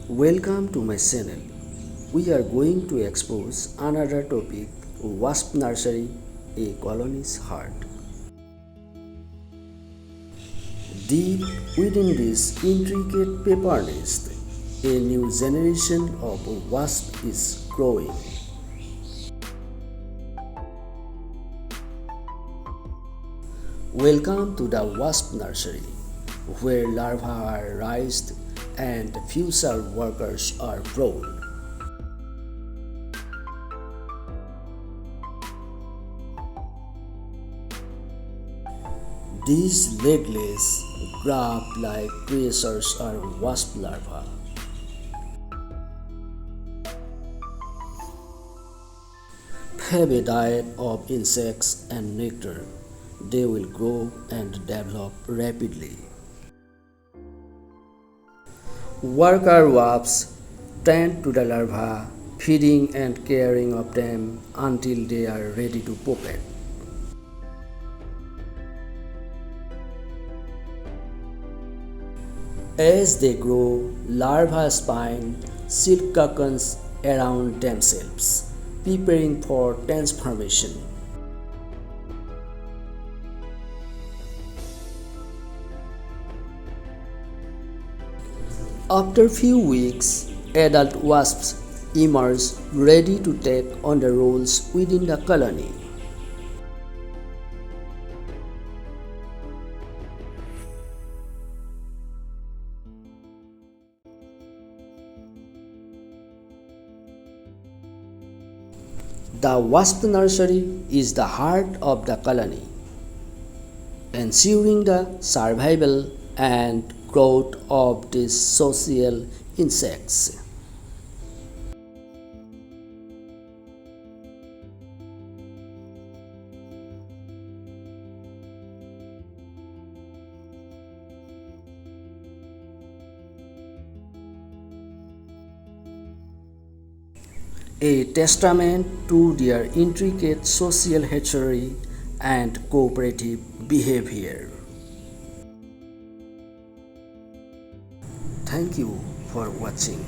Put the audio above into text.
Welcome to my channel. We are going to expose another topic, Wasp Nursery, a colony's heart. Deep within this intricate paper nest, a new generation of wasps is growing. Welcome to the Wasp Nursery, where larvae are raised and future workers are born. These legless, grub-like creatures are wasp larvae. Have a diet of insects and nectar. They will grow and develop rapidly. Worker wasps tend to the larvae, feeding and caring of them until they are ready to populate. As they grow, larvae spin silk cocoons around themselves, preparing for transformation. After few weeks, adult wasps emerge ready to take on the roles within the colony. The wasp nursery is the heart of the colony, ensuring the survival and growth of these social insects. A testament to their intricate social history and cooperative behavior. Thank you for watching.